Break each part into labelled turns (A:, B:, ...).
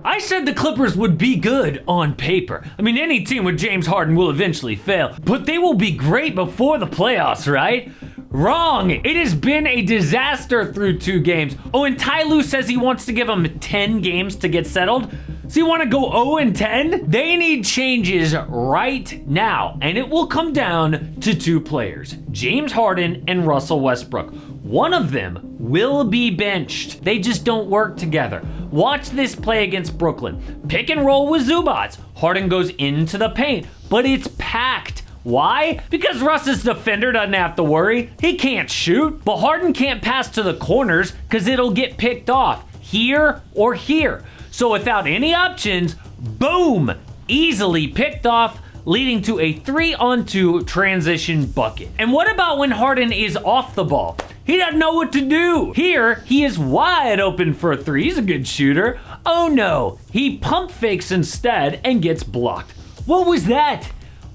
A: I said the Clippers would be good on paper. I mean, any team with James Harden will eventually fail, but they will be great before the playoffs, right? Wrong! It has been a disaster through 2 games. Oh, and Ty Lue says he wants to give them 10 games to get settled. So you want to go 0-10? They need changes right now, and it will come down to 2 players, James Harden and Russell Westbrook. One of them will be benched. They just don't work together. Watch this play against Brooklyn. Pick and roll with Zubats. Harden goes into the paint, but it's packed. Why? Because Russ's defender doesn't have to worry. He can't shoot, but Harden can't pass to the corners because it'll get picked off here or here. So without any options, boom, easily picked off, leading to a 3-on-2 transition bucket. And what about when Harden is off the ball? He doesn't know what to do. Here, he is wide open for a 3. He's a good shooter. Oh no, he pump fakes instead and gets blocked. What was that?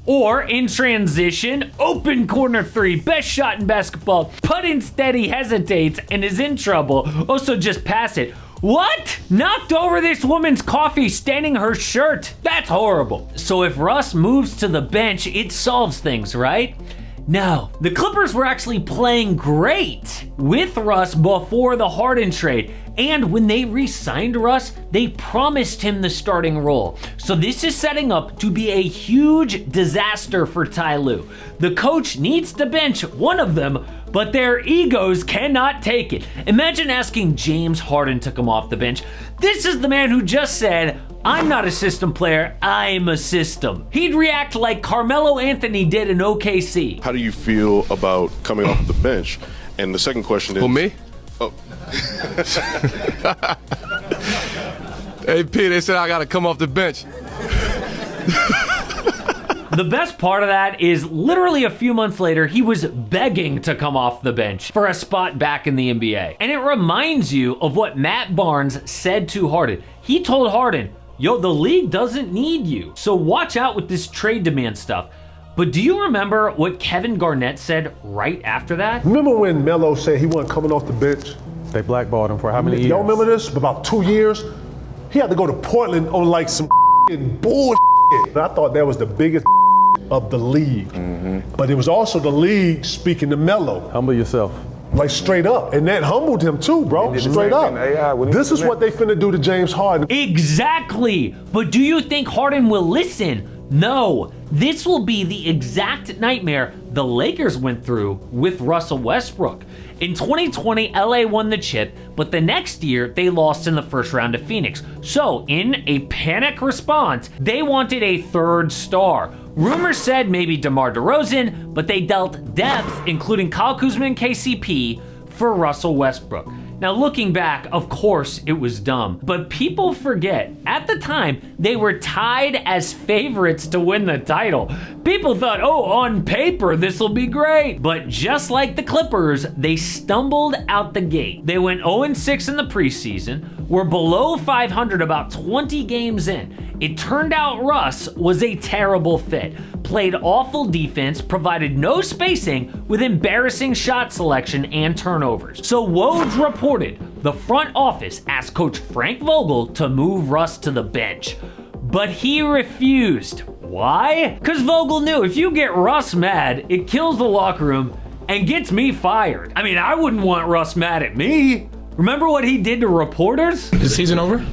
A: Or in transition, open corner 3, best shot in basketball, but instead he hesitates and is in trouble. Also just pass it. What? Knocked over this woman's coffee staining her shirt. That's horrible. So if Russ moves to the bench, it solves things, right? No, the Clippers were actually playing great with Russ before the Harden trade. And when they re-signed Russ, they promised him the starting role. So this is setting up to be a huge disaster for Ty Lue. The coach needs to bench one of them, but their egos cannot take it. Imagine asking James Harden to come off the bench. This is the man who just said, I'm not a system player, I'm a system. He'd react like Carmelo Anthony did in OKC.
B: How do you feel about coming off the bench? And the second question is...
C: Who, me?
B: Oh.
C: Hey, P, they said I got to come off the bench.
A: The best part of that is literally a few months later, he was begging to come off the bench for a spot back in the NBA. And it reminds you of what Matt Barnes said to Harden. He told Harden, yo, the league doesn't need you. So watch out with this trade demand stuff. But do you remember what Kevin Garnett said right after that?
D: Remember when Melo said he wasn't coming off the bench?
E: They blackballed him for how many years?
D: Y'all remember this? About 2 years? He had to go to Portland on like some bullshit. And I thought that was the biggest of the league. But it was also the league speaking to Melo.
E: Humble yourself.
D: Like straight up. And that humbled him too, bro. Straight up. This is what they finna do to James Harden.
A: Exactly. But do you think Harden will listen? No. This will be the exact nightmare the Lakers went through with Russell Westbrook. In 2020, LA won the chip, but the next year they lost in the first round to Phoenix. So in a panic response, they wanted a 3rd star. Rumors said maybe DeMar DeRozan, but they dealt depth, including Kyle Kuzma and KCP, for Russell Westbrook. Now looking back, of course it was dumb, but people forget, at the time, they were tied as favorites to win the title. People thought, oh, on paper, this will be great. But just like the Clippers, they stumbled out the gate. They went 0-6 in the preseason, were below 500 about 20 games in. It turned out Russ was a terrible fit. Played awful defense, provided no spacing with embarrassing shot selection and turnovers. So Woj reported the front office asked Coach Frank Vogel to move Russ to the bench, but he refused. Why? Because Vogel knew if you get Russ mad, it kills the locker room and gets me fired. I mean, I wouldn't want Russ mad at me. Remember what he did to reporters?
F: Is the season over?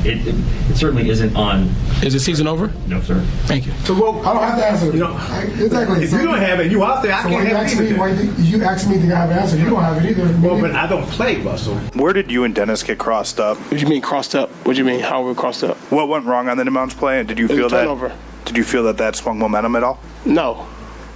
G: It certainly isn't on.
F: Is the season over?
G: No, sir.
F: Thank you.
H: So well, I don't have to answer. You know, exactly.
I: If you don't have it, you out there. I can't have it.
H: You ask me to have an answer. You don't have it either.
I: Well, but I don't play, Russell.
J: Where did you and Dennis get crossed up?
F: What do you mean crossed up? What do you mean? How were we crossed up?
J: What went wrong on the inbounds play, and did you feel
F: turnover.
J: that? Did you feel that swung momentum at all?
F: No.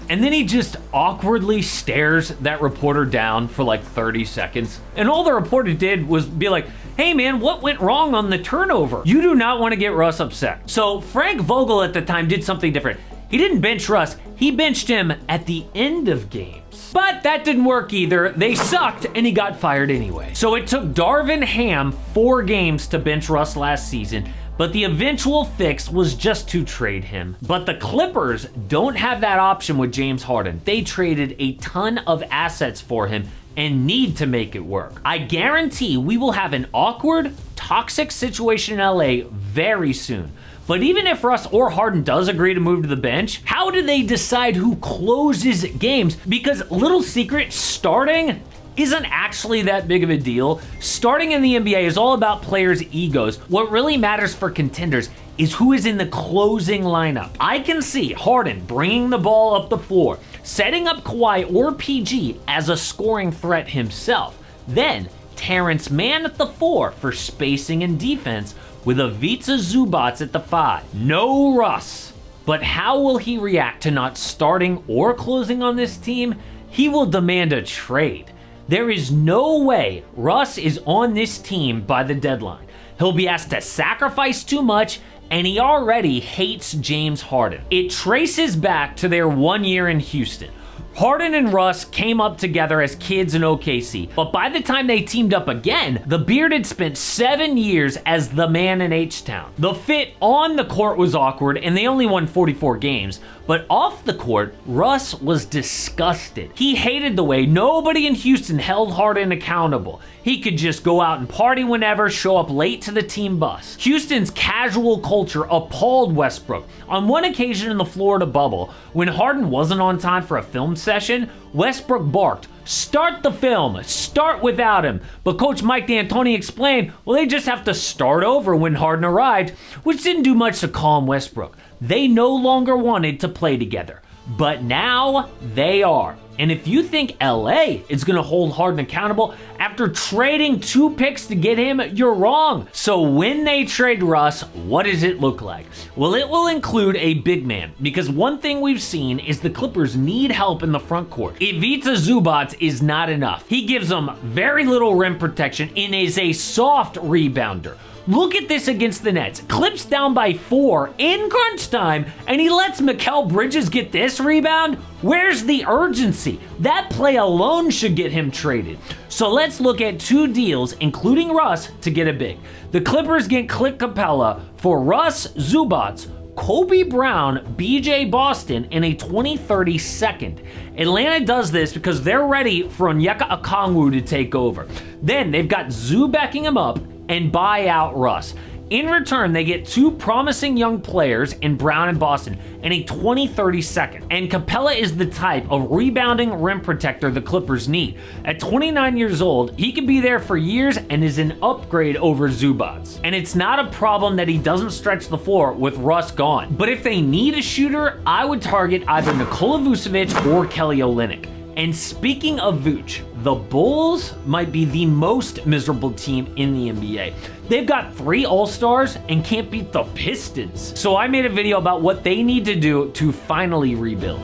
A: And then he just awkwardly stares that reporter down for like 30 seconds. And all the reporter did was be like, hey man, what went wrong on the turnover? You do not want to get Russ upset. So Frank Vogel at the time did something different. He didn't bench Russ, he benched him at the end of games. But that didn't work either. They sucked and he got fired anyway. So it took Darvin Ham 4 games to bench Russ last season, but the eventual fix was just to trade him. But the Clippers don't have that option with James Harden. They traded a ton of assets for him, and need to make it work. I guarantee we will have an awkward, toxic situation in LA very soon. But even if Russ or Harden does agree to move to the bench, how do they decide who closes games? Because little secret, starting isn't actually that big of a deal. Starting in the NBA is all about players' egos. What really matters for contenders is who is in the closing lineup. I can see Harden bringing the ball up the floor, setting up Kawhi or PG as a scoring threat himself. Then Terrence Mann at the 4 for spacing and defense, with Ivica Zubac at the 5. No Russ. But how will he react to not starting or closing on this team? He will demand a trade. There is no way Russ is on this team by the deadline. He'll be asked to sacrifice too much, and he already hates James Harden. It traces back to their 1 year in Houston. Harden and Russ came up together as kids in OKC, but by the time they teamed up again, the Beard had spent 7 years as the man in H-Town. The fit on the court was awkward, and they only won 44 games, but off the court, Russ was disgusted. He hated the way nobody in Houston held Harden accountable. He could just go out and party whenever, show up late to the team bus. Houston's casual culture appalled Westbrook. On one occasion in the Florida bubble, when Harden wasn't on time for a film session, Westbrook barked, "Start the film, start without him." But Coach Mike D'Antoni explained, well, they just have to start over when Harden arrived, which didn't do much to calm Westbrook. They no longer wanted to play together, but now they are. And if you think LA is going to hold Harden accountable after trading 2 picks to get him, you're wrong. So when they trade Russ, what does it look like? Well, it will include a big man, because one thing we've seen is the Clippers need help in the front court. Ivica Zubac is not enough. He gives them very little rim protection and is a soft rebounder. Look at this against the Nets. Clips down by 4 in crunch time, and he lets Mikal Bridges get this rebound? Where's the urgency? That play alone should get him traded. So let's look at 2 deals, including Russ, to get a big. The Clippers get Clint Capella for Russ, Zubac, Kobe Brown, BJ Boston, and a 2030 second. Atlanta does this because they're ready for Onyeka Okongwu to take over. Then they've got Zoo backing him up and buy out Russ. In return, they get 2 promising young players in Brown and Boston and a 2030 second. And Capella is the type of rebounding rim protector the Clippers need. At 29 years old, he could be there for years and is an upgrade over Zubac. And it's not a problem that he doesn't stretch the floor with Russ gone. But if they need a shooter, I would target either Nikola Vucevic or Kelly Olynyk. And speaking of Vooch, the Bulls might be the most miserable team in the NBA. They've got 3 All-Stars and can't beat the Pistons. So I made a video about what they need to do to finally rebuild.